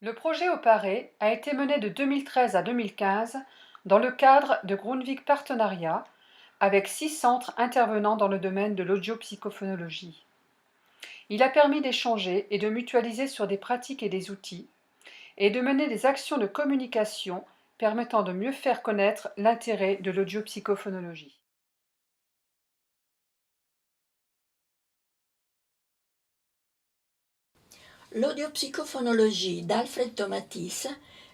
Le projet Oparé a été mené de 2013 à 2015 dans le cadre de Grundtvig Partenariat avec 6 centres intervenant dans le domaine de l'audiopsychophonologie. Il a permis d'échanger et de mutualiser sur des pratiques et des outils et de mener des actions de communication permettant de mieux faire connaître l'intérêt de l'audiopsychophonologie. L'audiopsychophonologie d'Alfred Tomatis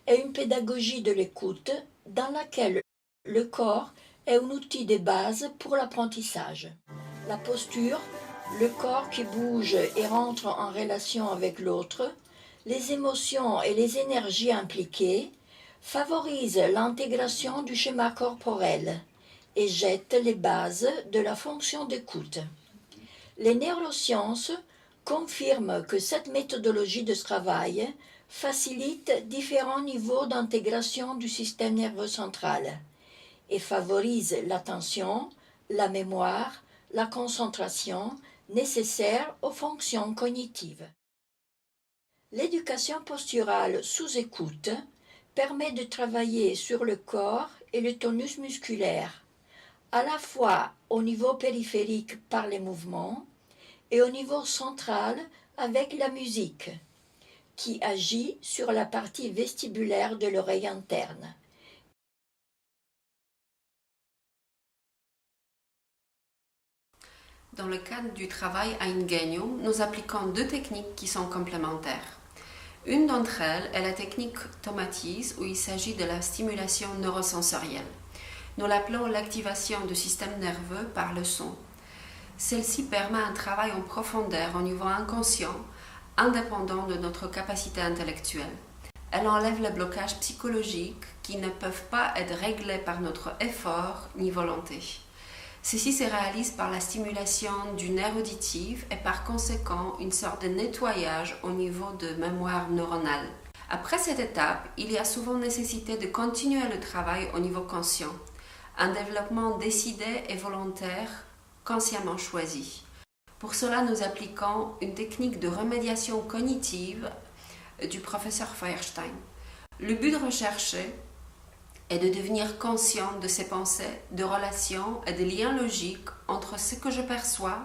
est une pédagogie de l'écoute dans laquelle le corps est un outil de base pour l'apprentissage. La posture, le corps qui bouge et rentre en relation avec l'autre, les émotions et les énergies impliquées favorisent l'intégration du schéma corporel et jettent les bases de la fonction d'écoute. Les neurosciences confirment que cette méthodologie de travail facilite différents niveaux d'intégration du système nerveux central et favorise l'attention, la mémoire, la concentration nécessaires aux fonctions cognitives. L'éducation posturale sous écoute permet de travailler sur le corps et le tonus musculaire, à la fois au niveau périphérique par les mouvements et au niveau central avec la musique, qui agit sur la partie vestibulaire de l'oreille interne. Dans le cadre du travail à Ingenium, nous appliquons deux techniques qui sont complémentaires. Une d'entre elles est la technique Tomatis, où il s'agit de la stimulation neurosensorielle. Nous l'appelons l'activation du système nerveux par le son. Celle-ci permet un travail en profondeur au niveau inconscient, indépendant de notre capacité intellectuelle. Elle enlève les blocages psychologiques qui ne peuvent pas être réglés par notre effort ni volonté. Ceci se réalise par la stimulation du nerf auditif et par conséquent une sorte de nettoyage au niveau de mémoire neuronale. Après cette étape, il y a souvent nécessité de continuer le travail au niveau conscient, un développement décidé et volontaire, consciemment choisi. Pour cela, nous appliquons une technique de remédiation cognitive du professeur Feuerstein. Le but recherché est de devenir conscient de ses pensées, de relations et de liens logiques entre ce que je perçois,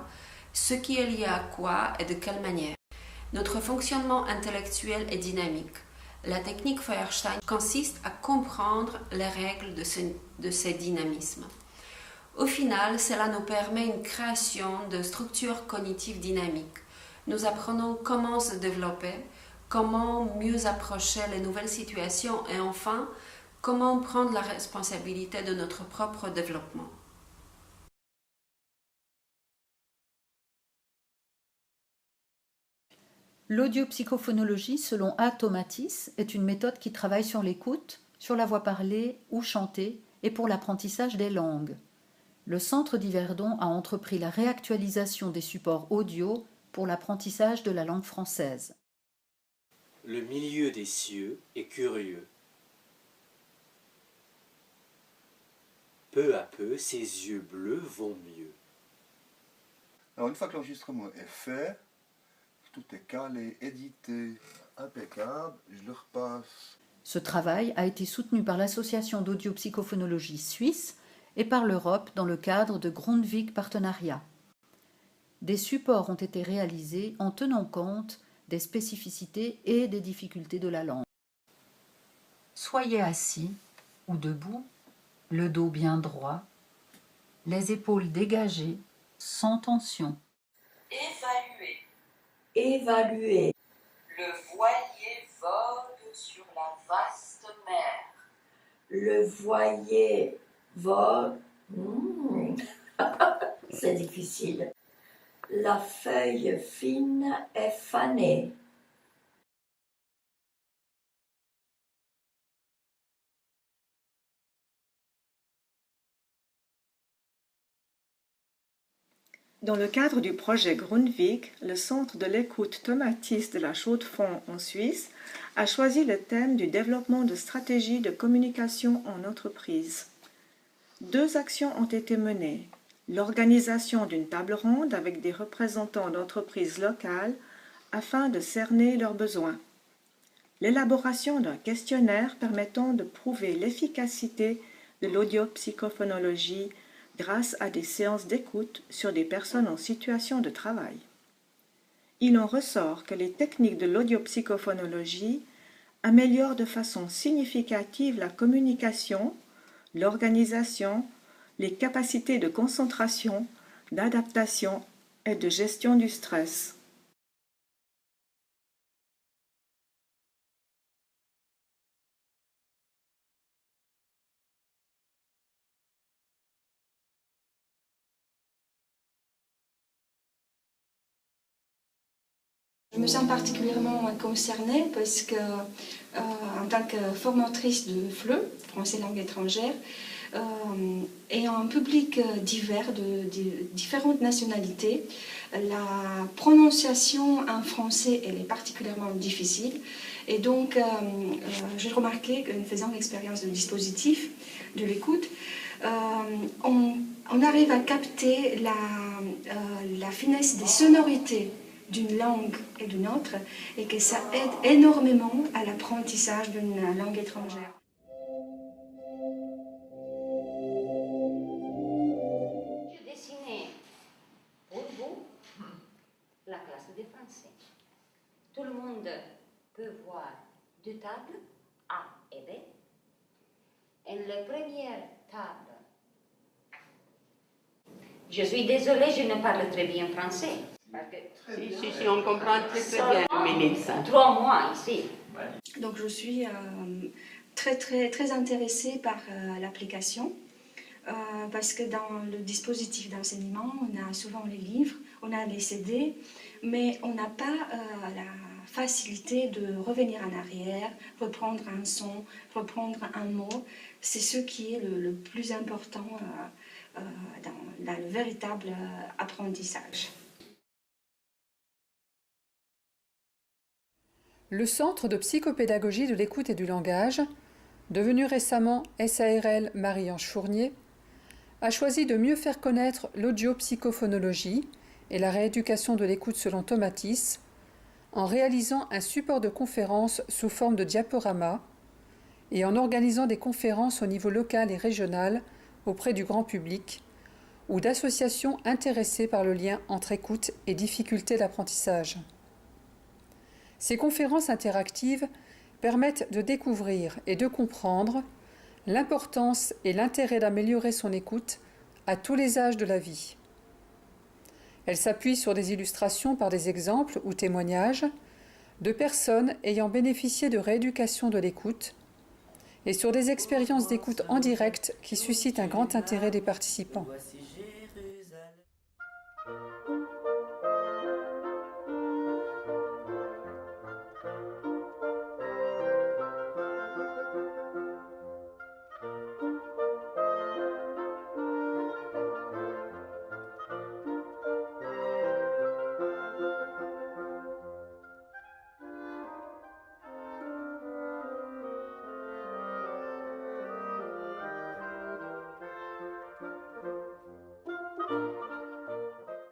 ce qui est lié à quoi et de quelle manière. Notre fonctionnement intellectuel est dynamique. La technique Feuerstein consiste à comprendre les règles de ces dynamismes. Au final, cela nous permet une création de structures cognitives dynamiques. Nous apprenons comment se développer, comment mieux approcher les nouvelles situations et enfin, comment prendre la responsabilité de notre propre développement. L'audiopsychophonologie, selon A. Tomatis, est une méthode qui travaille sur l'écoute, sur la voix parlée ou chantée et pour l'apprentissage des langues. Le Centre d'Yverdon a entrepris la réactualisation des supports audio pour l'apprentissage de la langue française. Le milieu des cieux est curieux. Peu à peu, ses yeux bleus vont mieux. Alors une fois que l'enregistrement est fait, tout est calé, édité, impeccable, je le repasse. Ce travail a été soutenu par l'Association d'audiopsychophonologie suisse et par l'Europe dans le cadre de Grundtvig Partenariat. Des supports ont été réalisés en tenant compte des spécificités et des difficultés de la langue. Soyez assis ou debout, le dos bien droit, les épaules dégagées, sans tension. Évaluer. Évaluer. Le voilier vogue sur la vaste mer. Le voilier vogue. C'est difficile. La feuille fine est fanée. Dans le cadre du projet Grundtvig, le Centre de l'écoute Tomatis de la Chaux-de-Fonds en Suisse a choisi le thème du développement de stratégies de communication en entreprise. Deux actions ont été menées. L'organisation d'une table ronde avec des représentants d'entreprises locales afin de cerner leurs besoins. l'élaboration d'un questionnaire permettant de prouver l'efficacité de l'audiopsychophonologie grâce à des séances d'écoute sur des personnes en situation de travail. Il en ressort que les techniques de l'audiopsychophonologie améliorent de façon significative la communication, l'organisation, les capacités de concentration, d'adaptation et de gestion du stress. Je me sens particulièrement concernée parce que, en tant que formatrice de FLE, français langue étrangère, ayant un public divers de différentes nationalités, la prononciation en français elle est particulièrement difficile. Et donc, j'ai remarqué qu'en faisant l'expérience de dispositif, de l'écoute, on arrive à capter la finesse des sonorités d'une langue et d'une autre, et que ça aide énormément à l'apprentissage d'une langue étrangère. Je dessinais pour vous la classe de français. Tout le monde peut voir deux tables, A et B. Et la première table, je suis désolée, je ne parle très bien français. Si, on comprend très bien le ministre. 3 mois ici. Donc je suis très intéressée par l'application parce que dans le dispositif d'enseignement, on a souvent les livres, on a les CD, mais on n'a pas la facilité de revenir en arrière, reprendre un son, reprendre un mot. C'est ce qui est le plus important dans le véritable apprentissage. Le Centre de psychopédagogie de l'écoute et du langage, devenu récemment SARL Marie-Ange Fournier, a choisi de mieux faire connaître l'audiopsychophonologie et la rééducation de l'écoute selon Tomatis en réalisant un support de conférences sous forme de diaporama et en organisant des conférences au niveau local et régional auprès du grand public ou d'associations intéressées par le lien entre écoute et difficultés d'apprentissage. Ces conférences interactives permettent de découvrir et de comprendre l'importance et l'intérêt d'améliorer son écoute à tous les âges de la vie. Elles s'appuient sur des illustrations par des exemples ou témoignages de personnes ayant bénéficié de rééducation de l'écoute et sur des expériences d'écoute en direct qui suscitent un grand intérêt des participants. Voici Jérusalem.